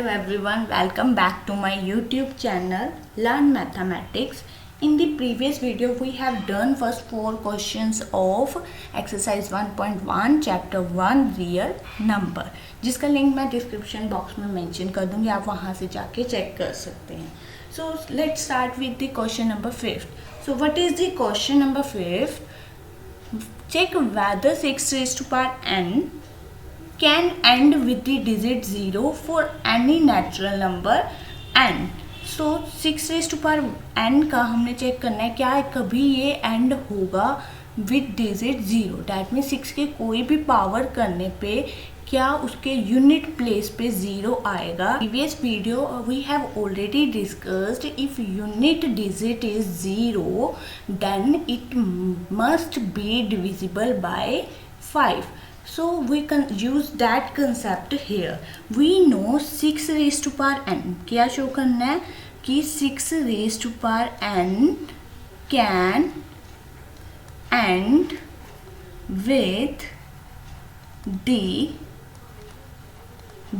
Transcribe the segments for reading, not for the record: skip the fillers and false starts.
Hello everyone, welcome back to my YouTube channel Learn Mathematics. In the previous video we have done first 4 questions of exercise 1.1 chapter 1 real number, जिसका link मैं description box में mention कर दूंगी, आप वहां से जाके check कर सकते हैं. So let's start with the question number 5. So what is the question number 5? Check whether 6 raised to power n can end with the digit 0 for any natural number n. So 6 raised to power n का हमने check करना है क्या कभी ये and होगा with digit 0. That mean 6 के कोई भी पावर करने पे क्या उसके यूनिट प्लेस पे 0 आएगा. Previous video we have already discussed if unit digit is 0 then it must be divisible by 5. So we can use that concept here. We know 6 raised to power n. क्या show करना है कि 6 raised to power n can end with the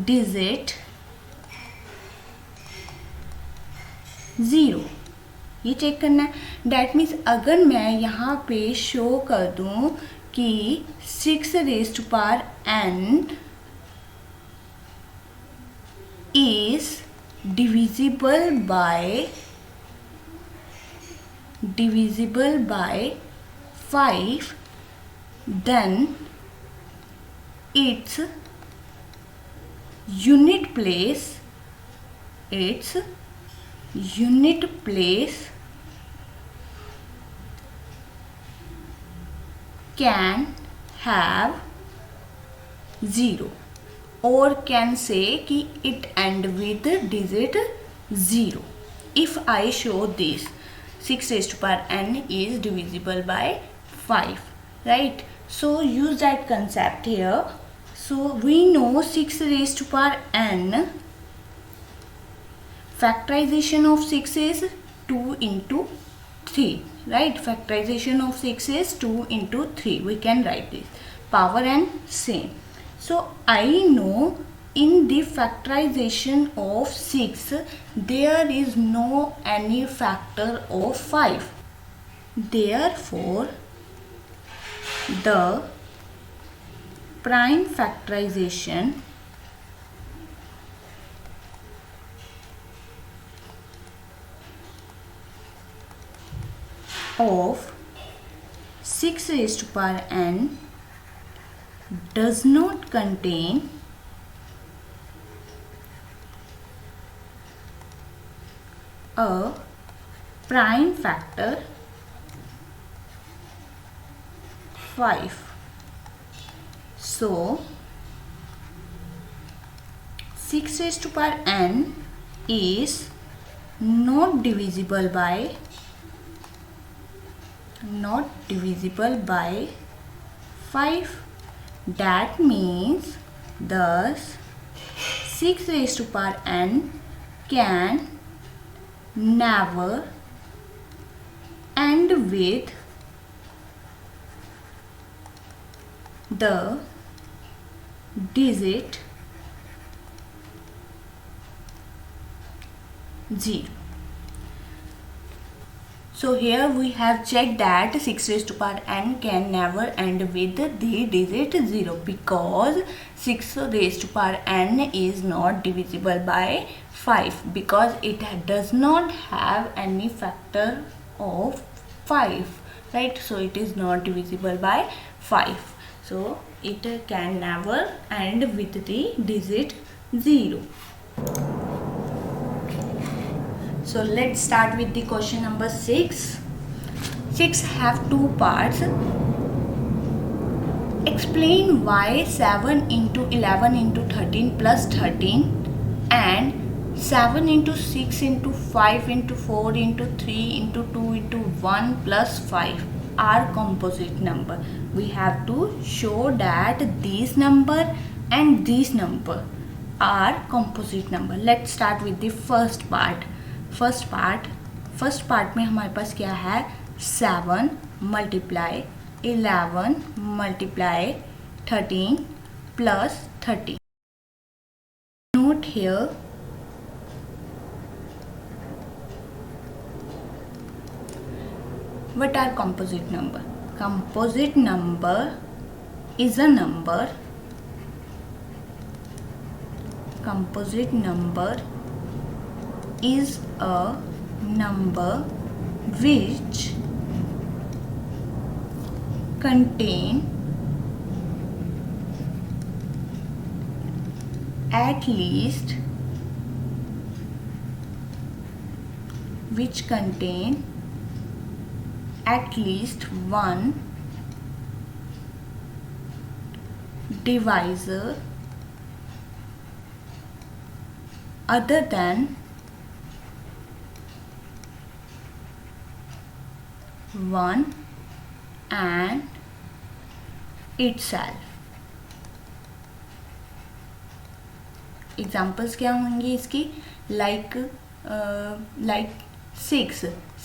digit 0. ये check करना है. That means अगर मैं यहाँ पे शो कर दूँ कि 6 raised to power n is divisible by 5, then its unit place can have 0 or can say कि it end with digit 0. If I show this 6 raised to power n is divisible by 5, right? So use that concept here. So we know 6 raised to power n, factorization of 6 is 2 into 3. Right, factorization of 6 is 2 into 3. We can write this. Power n same. So I know in the factorization of 6 there is no any factor of 5. Therefore the prime factorization of 6 raised to power n does not contain a prime factor 5. So 6 raised to power n is not divisible by 5. That means thus 6 raised to power n can never end with the digit 0. So here we have checked that 6 raised to power n can never end with the digit 0 because 6 raised to power n is not divisible by 5 because it does not have any factor of 5, right? So it is not divisible by 5. So it can never end with the digit 0. So let's start with the question number 6. 6 have 2 parts. Explain why 7 into 11 into 13 plus 13 and 7 into 6 into 5 into 4 into 3 into 2 into 1 plus 5 are composite number. We have to show that these number and these number are composite number. Let's start with the first part. First part में हमारे पास क्या है 7 multiply 11 multiply 13 plus 30. Note here What are composite number? Composite number is a number. Composite number is a number which contain at least one divisor other than 1 and itself. Examples क्या होंगी इसकी? Like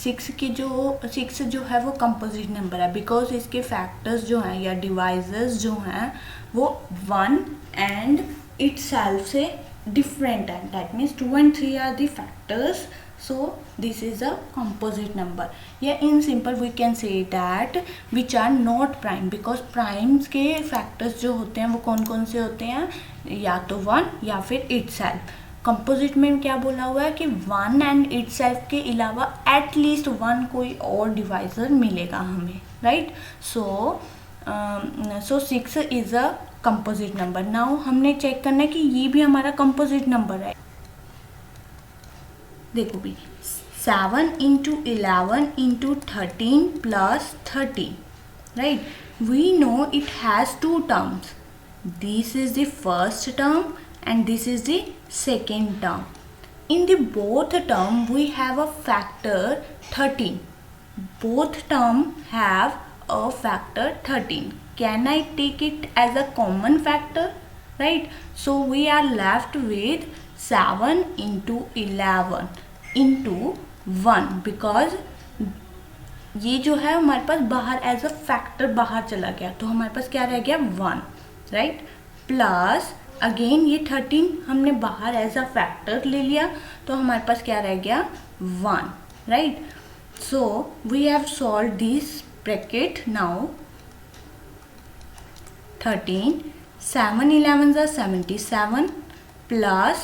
6 जो है वो composite number है, because इसके factors जो हैं या डिवाइजर्स जो हैं वो 1 एंड इटसेल्फ से different, and that means 2 and 3 are the factors, so this is a composite number. Yeah, in simple we can say that which are not prime, because primes के factors जो होते हैं वो कौन कौन से होते हैं? या तो 1 या फिर itself. कंपोजिट में क्या बोला हुआ है कि 1 एंड itself के अलावा एटलीस्ट 1 कोई और डिवाइजर मिलेगा हमें, right? So 6 is a composite number. Now हमने चेक करना है कि ये भी हमारा कंपोजिट नंबर है. देखो भी 7 into 11 into 13 plus 13, right? We know it has two terms. This is the first term and this is the second term. In the both term we have a factor 13. Both term have a factor 13. Can I take it as a common factor? Right? So we are left with 7 into 11 into 1, because ये जो है हमारे पास बाहर as a factor बाहर चला गया, तो हमारे पास क्या रह गया? 1, राइट? प्लस अगेन ये 13 हमने बाहर एज अ फैक्टर ले लिया, तो हमारे पास क्या रह गया? 1, right? So we have solve this bracket. Now 13, 7 11s are 77 plus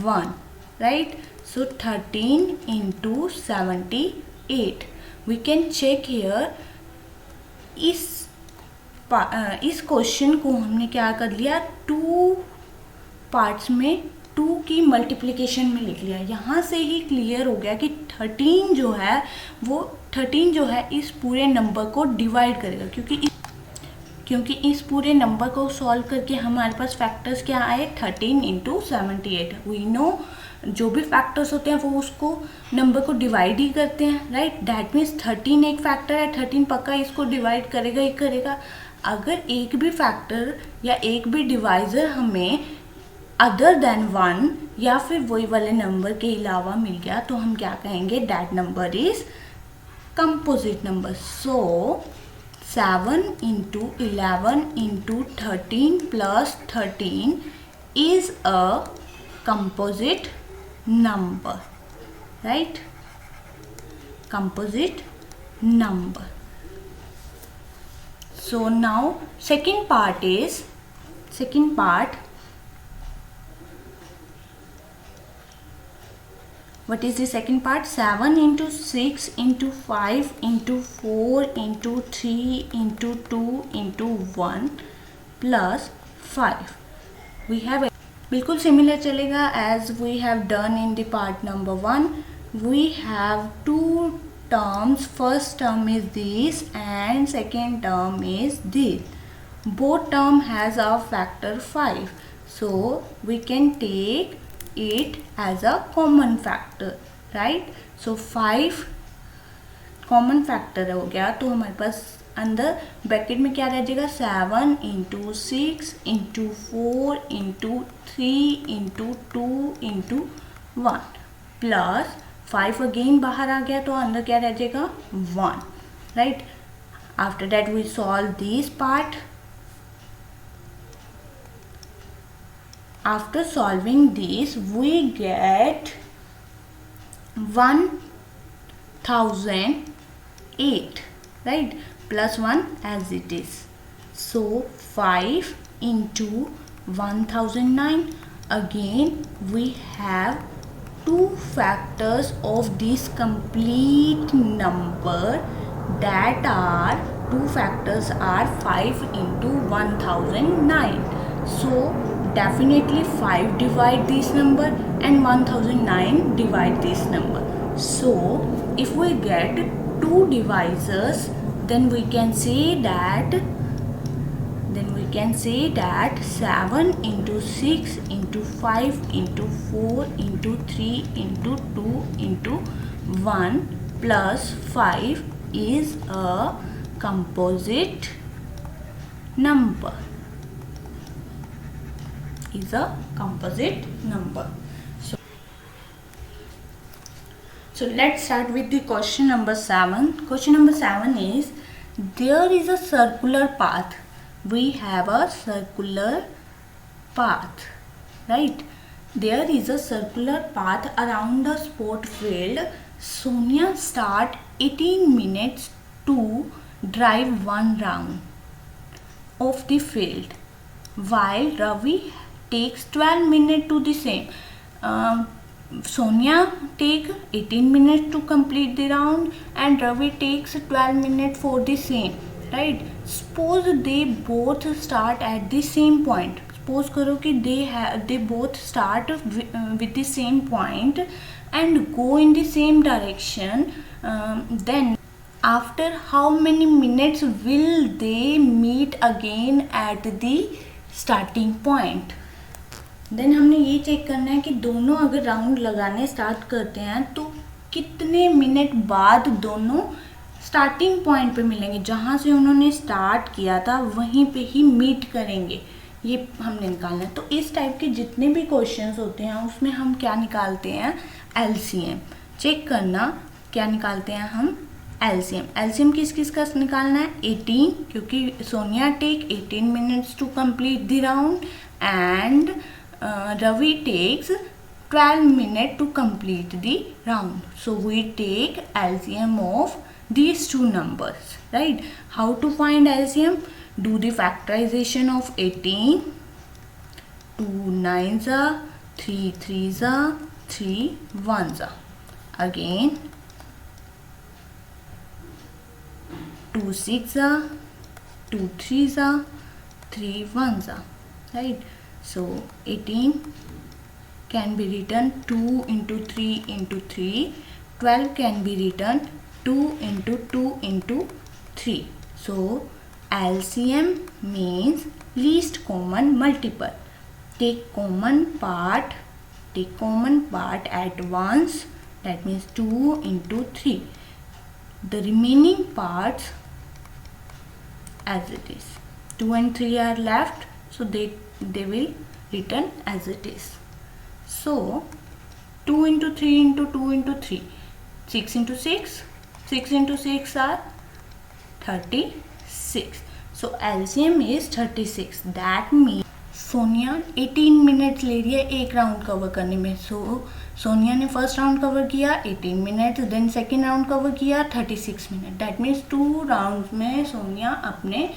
1, right? So 13 into 78. We can check here. इस क्वेश्चन को हमने क्या कर लिया? 2 पार्ट्स में 2 की मल्टीप्लिकेशन में लिख लिया. यहाँ से ही क्लियर हो गया कि 13 जो है इस पूरे नंबर को डिवाइड करेगा, क्योंकि इस पूरे नंबर को सॉल्व करके हमारे पास फैक्टर्स क्या आए? 13 इंटू 78. वी नो जो भी फैक्टर्स होते हैं वो उसको नंबर को डिवाइड ही करते हैं, राइट? दैट मीन्स 13 एक फैक्टर है, 13 पक्का इसको डिवाइड करेगा ही करेगा. अगर एक भी फैक्टर या एक भी डिवाइजर हमें अदर देन 1 या फिर वही वाले नंबर के अलावा मिल गया तो हम क्या कहेंगे? That number is composite number. So 7 into 11 into 13 plus 13 is a composite number, right? Composite number. So now second part. What is the second part? 7 into 6 into 5 into 4 into 3 into 2 into 1 plus 5. We have बिल्कुल similar चलेगा as we have done in the part number 1. We have 2 terms. First term is this and second term is this. Both term has a factor 5. So we can take it as a common factor, right? So 5 common factor हो गया, तो हमारे पास अंदर bracket में क्या रह जाएगा? 7 into 6 into 4 into 3 into 2 into 1 plus 5 again बाहर आ गया, तो अंदर क्या रह जाएगा? 1, राइट? After that we solve this part. After solving this, we get 1008. right? Plus 1 as it is. So 5 into 1009. Again we have two factors of this complete number, that are two factors are 5 into 1009. So definitely 5 divide this number and 1009 divide this number. So if we get two divisors, then we can say that 7 into 6 into 5 into 4 into 3 into 2 into 1 plus 5 is a composite number. So let's start with the question number 7. Question number 7 is, there is a circular path. We have a circular path, right? There is a circular path around the sport field. Sonia start 18 minutes to drive one round of the field, while Ravi takes 12 minutes to the same. Sonia take 18 minutes to complete the round and Ravi takes 12 minutes for the same, right? Suppose they both start at the same point. Suppose करो कि they both start with the same point and go in the same direction. Then after how many minutes will they meet again at the starting point? Then हमने ये check करना है कि दोनों अगर round लगाने स्टार्ट करते हैं तो कितने मिनट बाद दोनों स्टार्टिंग पॉइंट पे मिलेंगे, जहाँ से उन्होंने स्टार्ट किया था वहीं पे ही मीट करेंगे, ये हमने निकालना है। तो इस टाइप के जितने भी क्वेश्चंस होते हैं उसमें हम क्या निकालते हैं, एलसीएम। चेक करना क्या निकालते हैं हम, एलसीएम। एलसीएम किस किस का निकालना है, 18, क्योंकि Sonia take 18 minutes to complete the round and Ravi takes 12 minutes to complete the round. So we take LCM of these two numbers, right? How to find LCM? Do the factorization of 18. 2 9s are, 3 3s are, 3 1s are. Again 2 6s are, 2 3s are, 3 1s are, right? So 18 can be written 2 into 3 into 3. 12 can be written 2 into 2 into 3. So LCM means least common multiple. Take common part at once. That means 2 into 3. The remaining parts as it is. 2 and 3 are left, so they will written as it is. So 2 into 3 into 2 into 3, 6 into 6, 6 into 6 are 36. So LCM is 36. That means Sonia 18 minutes ले रही है एक round cover करने में. सो सोनिया ने first round cover किया 18 minute, then second round cover किया 36 minute. That means 2 rounds में सोनिया अपने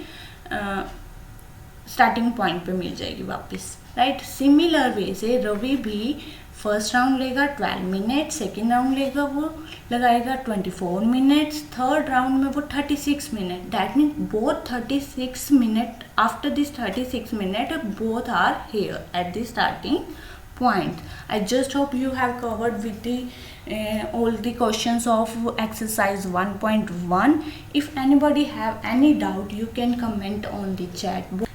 स्टार्टिंग पॉइंट पे मिल जाएगी वापस. राइट. सिमिलर वे से रवि भी फर्स्ट राउंड लेगा 12 मिनट, सेकेंड राउंड लेगा वो लगाएगा 24 मिनट्स, थर्ड राउंड में वो 36 minute. That means both 36 minute. After this 36 minute both are here at the starting point. I just hope you have covered with the all the questions of exercise 1.1. If anybody have any doubt, you can comment on the chat box.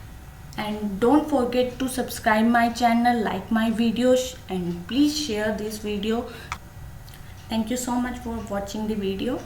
And don't forget to subscribe my channel, like my videos, and please share this video. Thank you so much for watching the video.